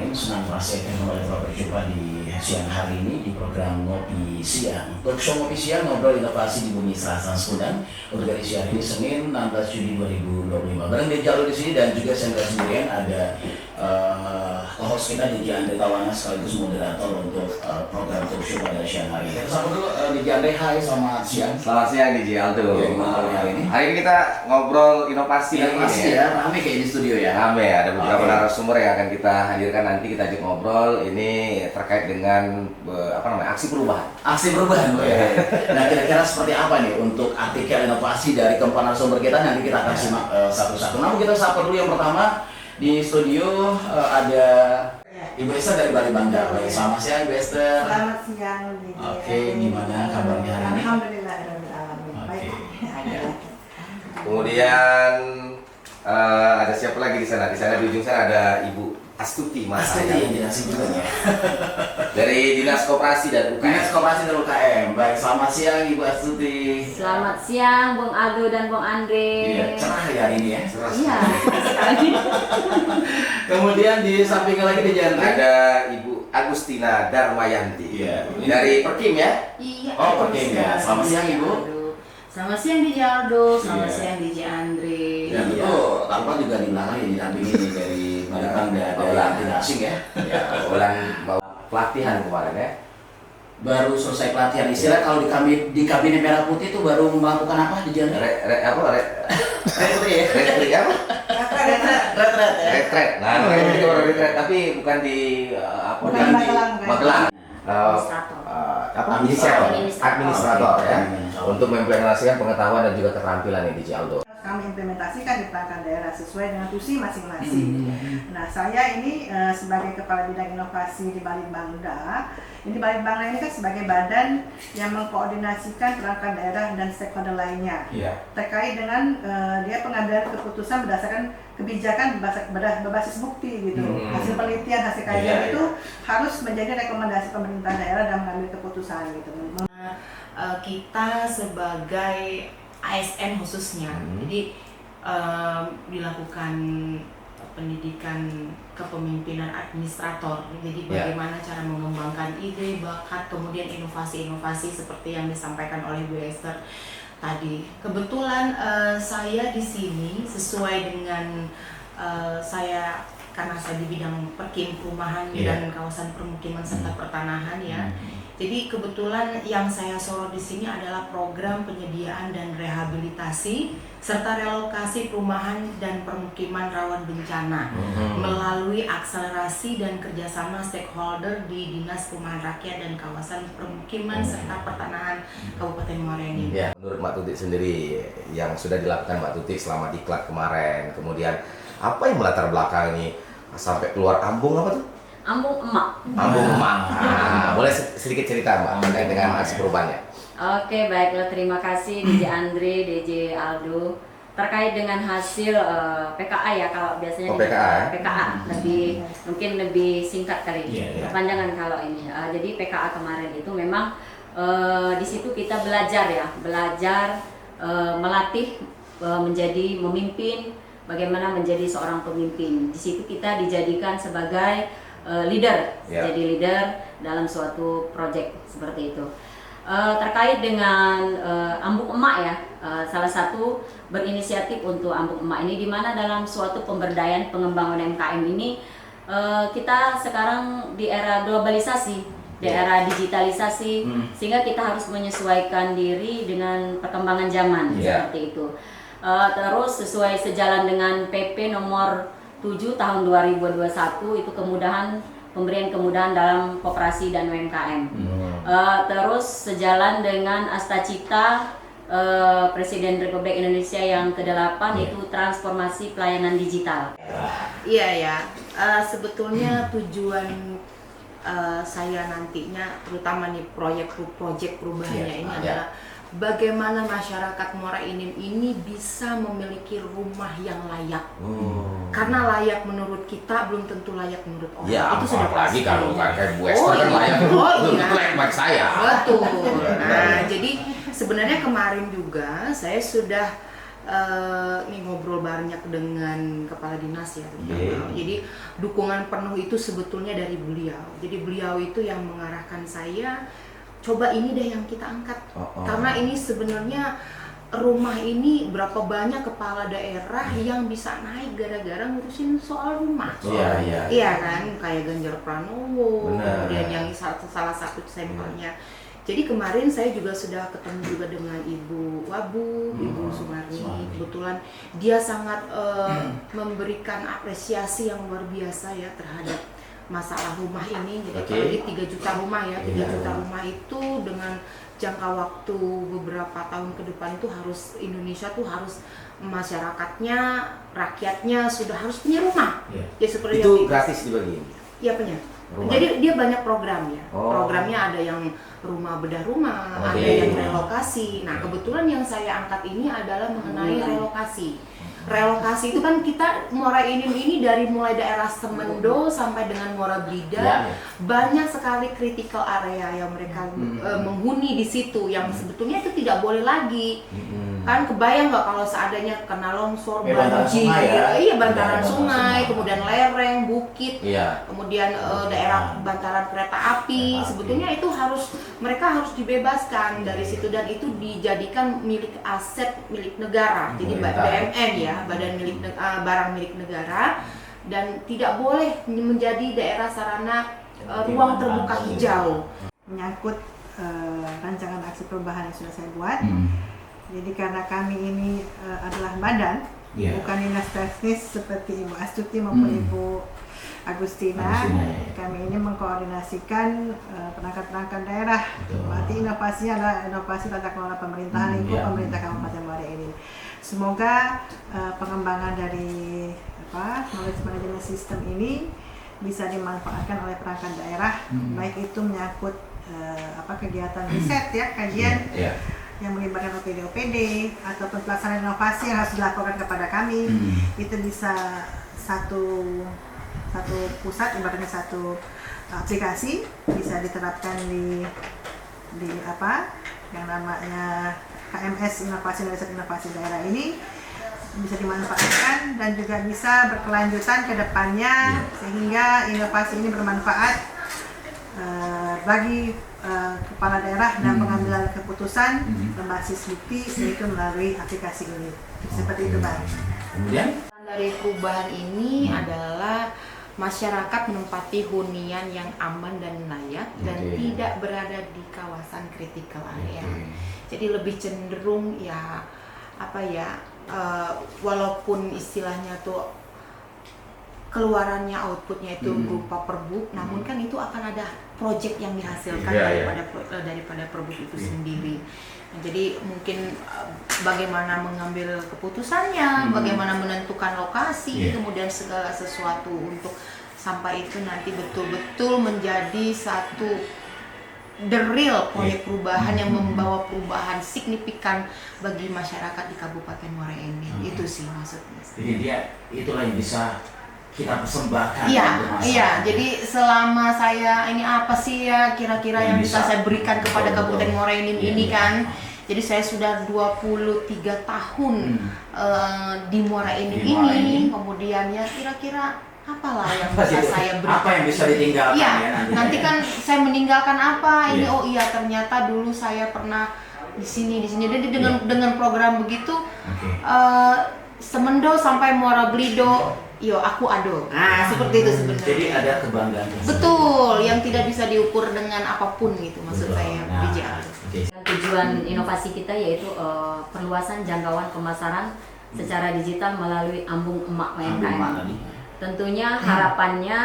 Muhammad senang rasanya kembali berjumpa di siang hari ini di program Ngopi Siang. Talk show Ngopi Siang, ngobrol inovasi di bumi Selatan Sekudan. Untuk edisi hari ini Senin 16 Juni 2025. Bareng dia Jalur di sini dan juga saya nggak sendirian, ada host kita DJ Andre Tawana sekaligus moderator untuk program talk show pada siang hari ini. Kita sapa dulu DJ Andre, hai, selamat siang. Selamat siang DJ Aldo. Hari ini? Hari ini kita ngobrol inovasi Inovasi ya, rame kayak di studio ya. Rame, ada beberapa narasumber yang akan kita hadirkan nanti, kita ajak ngobrol. Ini terkait dengan aksi perubahan. Aksi perubahan, ya. Nah, kira-kira seperti apa nih untuk artikel inovasi dari keempat narasumber kita? Nanti kita akan simak satu-satu. Namun kita sapa dulu yang pertama di studio ada Ibu Esther dari Bali Bangga. Baik, selamat siang Ibu Esther. Selamat siang. Oke, gimana kabarnya hari ini? Alhamdulillah. Baik. Kemudian ada siapa lagi di sana? Di sana di ujung sana ada Ibu Astuti Mas Astuti yang jelasin juga ya. dari Dinas Koperasi dan UKM. Dinas Koperasi dan UKM. Baik, selamat siang Ibu Astuti. Selamat siang Bung Aldo dan Bung Andre. Iya, cerah ya hari ini ya. Iya, sekali. Kemudian di samping lagi di jalan Ada Ibu Agustina Darmayanti. Iya. Dari Perkim ya? Iya. Oh, oke ya. Selamat siang Ibu. Selamat siang DJ Aldo, selamat Iya. siang DJ Andre. Ya betul, tanpa juga di belakang yang didampingi dari Bali Bangga dari tidak asing ya. Ya, ulang pelatihan kemarin ya. Baru selesai pelatihan, istilah kalau di kabinet merah putih itu baru melakukan apa di jalan? Retret Retret ya? apa? Retret ya? Retret. Nah, mereka juga baru retret, tapi bukan di Bukan di Magelang. Administrator. Administrator ya, Administrator. untuk mengimplementasikan pengetahuan dan juga keterampilan ini di Aldo. Kami implementasikan di perangkat daerah sesuai dengan tusi masing-masing. Nah, saya ini sebagai Kepala Bidang Inovasi di Bali Bangga. Ini Bali Bangga ini kan sebagai badan yang mengkoordinasikan perangkat daerah dan stakeholder lainnya. Iya. Terkait dengan dia pengambilan keputusan berdasarkan kebijakan berbasis bukti gitu. Hasil penelitian, hasil kajian itu harus menjadi rekomendasi pemerintah daerah dalam mengambil keputusan gitu. Kita sebagai ASN khususnya, jadi dilakukan pendidikan kepemimpinan administrator. Jadi bagaimana cara mengembangkan ide, bakat, kemudian inovasi-inovasi seperti yang disampaikan oleh Bu Esther tadi. Kebetulan saya di sini sesuai dengan saya, karena saya di bidang Perkim perumahan dan kawasan permukiman serta pertanahan ya. Jadi kebetulan yang saya sorot di sini adalah program penyediaan dan rehabilitasi serta relokasi perumahan dan permukiman rawan bencana melalui akselerasi dan kerjasama stakeholder di Dinas Perumahan Rakyat dan Kawasan Permukiman serta Pertanahan Kabupaten Muara Enim. Ya, menurut Mbak Tutik sendiri yang sudah dilakukan Mbak Tutik selama diklat kemarin, kemudian apa yang melatar belakangi sampai keluar ambung apa tuh? Ambung Emak. Ambung Emak. Boleh sedikit cerita Mbak terkait dengan aksi perubahannya? Oke, baiklah, terima kasih DJ Andre, DJ Aldo. Terkait dengan hasil PKA ya, kalau biasanya PKA ya? PKA mungkin lebih singkat kali, kepanjangan kalau ini. Jadi PKA kemarin itu memang di situ kita belajar melatih menjadi memimpin, bagaimana menjadi seorang pemimpin. Di situ kita dijadikan sebagai leader, jadi leader dalam suatu proyek seperti itu. Terkait dengan Ambung Emak ya, salah satu berinisiatif untuk Ambung Emak ini, di mana dalam suatu pemberdayaan pengembangan UMKM ini kita sekarang di era globalisasi, di era digitalisasi, sehingga kita harus menyesuaikan diri dengan perkembangan zaman seperti itu. Terus sesuai sejalan dengan PP nomor 7 tahun 2021 itu pemberian kemudahan dalam koperasi dan UMKM. Terus sejalan dengan Astacita Presiden Republik Indonesia yang ke-8 yaitu transformasi pelayanan digital. Iya ya, sebetulnya tujuan saya nantinya, terutama nih proyek perubahannya ini adalah bagaimana masyarakat Muara Enim ini bisa memiliki rumah yang layak. Karena layak menurut kita belum tentu layak menurut orang. Ya, itu sudah apalagi pasti. kalau kayak Bu Esther kan layak belum tentu layak bagi saya. Betul. Nah, jadi sebenarnya kemarin juga saya sudah ini ngobrol banyak dengan kepala dinas ya. Yeah. Jadi dukungan penuh itu sebetulnya dari beliau. Jadi beliau itu yang mengarahkan saya, coba ini deh yang kita angkat. Karena ini sebenarnya rumah ini berapa banyak kepala daerah yang bisa naik gara-gara ngurusin soal rumah. Iya. Iya kan, kayak Ganjar Pranowo, Benar. kemudian yang salah satu sampelnya. Jadi kemarin saya juga sudah ketemu juga dengan Ibu Wabu, Ibu Sumarni. Kebetulan dia sangat memberikan apresiasi yang luar biasa ya terhadap masalah rumah ini. Jadi apalagi 3 juta rumah ya, 3 juta rumah itu dengan jangka waktu beberapa tahun ke depan itu harus Indonesia tuh harus masyarakatnya, rakyatnya sudah harus punya rumah. Ya seperti Itu gratis dibagi. Iya punya. Rumah. Jadi dia banyak program ya. Oh. Programnya ada yang rumah bedah rumah, ada Oke. yang relokasi. Nah kebetulan yang saya angkat ini adalah mengenai relokasi. Relokasi itu kan kita Muara Enim ini dari mulai daerah Semendo sampai dengan Muara Blida banyak sekali critical area yang mereka menghuni di situ yang sebetulnya itu tidak boleh lagi. Kan kebayang nggak kalau seandainya kena longsor, banjir, iya bantaran sungai, kemudian lereng, bukit, kemudian daerah bantaran kereta api, sebetulnya itu mereka harus dibebaskan dari situ dan itu dijadikan milik aset milik negara, jadi BMN ya, badan milik barang milik negara dan tidak boleh menjadi daerah sarana ruang terbuka hijau. Menyangkut rancangan aksi perubahan yang sudah saya buat. Jadi karena kami ini adalah badan, bukan dinas teknis seperti Ibu Astuti maupun Ibu Agustina, kami ini mengkoordinasikan perangkat-perangkat daerah. Berarti inovasinya adalah inovasi tata kelola pemerintahan lingkup pemerintah Kabupaten Muara Enim. Semoga pengembangan dari knowledge management system ini bisa dimanfaatkan oleh perangkat daerah, baik itu menyangkut kegiatan riset ya, kajian yang melibatkan OPD ataupun pelaksanaan inovasi yang harus dilakukan kepada kami, itu bisa satu pusat, ibaratnya satu aplikasi bisa diterapkan di yang namanya KMS Inovasi dan Riset Inovasi Daerah ini bisa dimanfaatkan dan juga bisa berkelanjutan ke depannya sehingga inovasi ini bermanfaat bagi kepala daerah dan pengambilan keputusan berbasis bukti yaitu melalui aplikasi ini. Seperti itu, Bang. Kemudian Dari perubahan ini adalah masyarakat menempati hunian yang aman dan layak dan tidak berada di kawasan kritikal area. Jadi lebih cenderung walaupun istilahnya tuh keluarannya outputnya itu berupa perbuk, namun kan itu akan ada project yang dihasilkan daripada perbuk itu sendiri. Nah, jadi mungkin bagaimana mengambil keputusannya, bagaimana menentukan lokasi, kemudian segala sesuatu untuk sampai itu nanti betul-betul menjadi satu the real proyek perubahan yang membawa perubahan signifikan bagi masyarakat di Kabupaten Muara Enim. Itu sih maksudnya. Jadi itulah yang bisa kita persembahkan. Iya. Jadi selama saya ini apa sih ya kira-kira yang bisa saya berikan kepada Kabupaten Muara Enim ini kan. Jadi saya sudah 23 tahun di Muara Enim ini. Kemudian ya kira-kira apalah yang bisa saya berikan. Apa yang bisa ditinggalkan ya nanti kan saya meninggalkan apa ini. Oh iya ternyata dulu saya pernah di sini. Jadi dengan program begitu Semendo sampai Muara Blido, aku ado. Nah, seperti itu sebenarnya. Jadi ada kebanggaan. Betul, yang tidak bisa diukur dengan apapun gitu maksud saya. Tujuan inovasi kita yaitu perluasan jangkauan pemasaran secara digital melalui Ambung Emak UMKM. Tentunya harapannya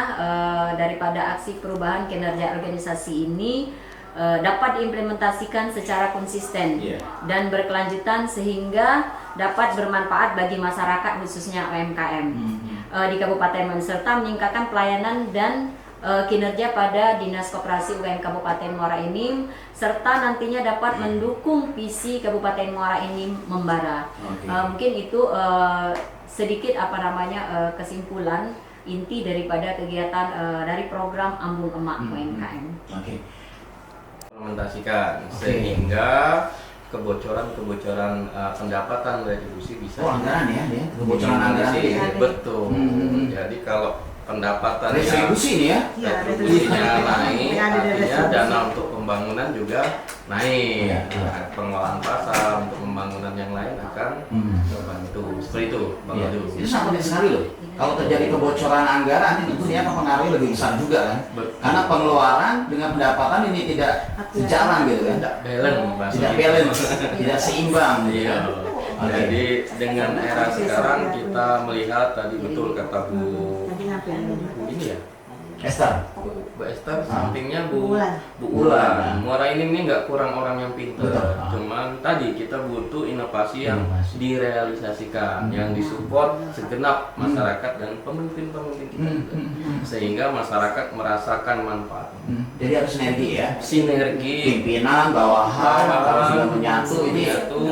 daripada aksi perubahan kinerja organisasi ini dapat diimplementasikan secara konsisten dan berkelanjutan sehingga dapat bermanfaat bagi masyarakat khususnya UMKM di Kabupaten serta meningkatkan pelayanan dan kinerja pada Dinas Koperasi UKM Kabupaten Muara Enim serta nantinya dapat mendukung visi Kabupaten Muara Enim membara. Mungkin itu sedikit kesimpulan inti daripada kegiatan dari program Ambung Emak UMKM. Implementasikan sehingga kebocoran pendapatan retribusi bisa. Oh, anggaran ya, dia kebocoran anggaran sih, ya. betul. Jadi kalau pendapatan Retribusi ini ya. Iya, retribusinya naik, Yang ada dari artinya retribusi. dana untuk pembangunan juga naik. Iya. Pengolahan pasar untuk pembangunan yang lain akan membantu. Seperti itu, Bang Iya. Adu. Itu sangat penting sekali loh. Kalau terjadi kebocoran anggaran ini tentunya mempengaruhi lebih besar juga kan. Karena pengeluaran dengan pendapatan ini tidak sejalan gitu kan. Tidak balance, Mas. Tidak balance, tidak seimbang. Iya. Oke. Jadi dengan era sekarang kita melihat tadi betul kata Bu ini ya. Esther. Bu Esther, sampingnya Bu Ulan. Ulan. Muara ini nggak kurang orang yang pintar. Betul. Cuman tadi kita butuh inovasi yang Inovasi. direalisasikan, yang disupport segenap masyarakat dan pemimpin-pemimpin kita juga. Sehingga masyarakat merasakan manfaat. Jadi harus sinergi ya. Sinergi Pimpinan, bawahan, kalau sudah menyatu ini menyatu,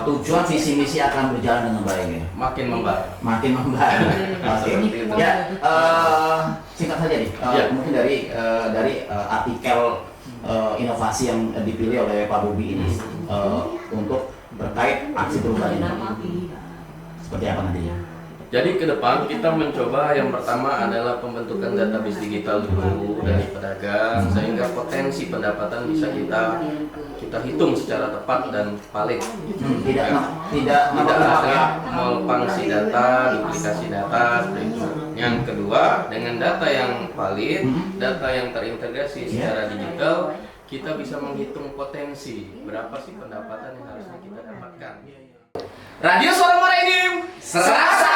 tujuan visi misi akan berjalan dengan baik ya. makin membaik. Makin membaik. Oke. Seperti itu. Ya, singkat saja nih. Ya. Mungkin dari artikel inovasi yang dipilih oleh Pak Bobi ini untuk terkait aksi perubahan ini. Seperti apa nantinya? Jadi ke depan kita mencoba yang pertama adalah pembentukan database digital dulu dari pedagang sehingga potensi pendapatan bisa kita hitung secara tepat dan valid. Tidak Ada melpangsi data, duplikasi data seperti itu. Yang kedua, dengan data yang valid, data yang terintegrasi secara digital, kita bisa menghitung potensi berapa sih pendapatan yang harusnya kita dapatkan. Radio Suara Muara Enim, serasa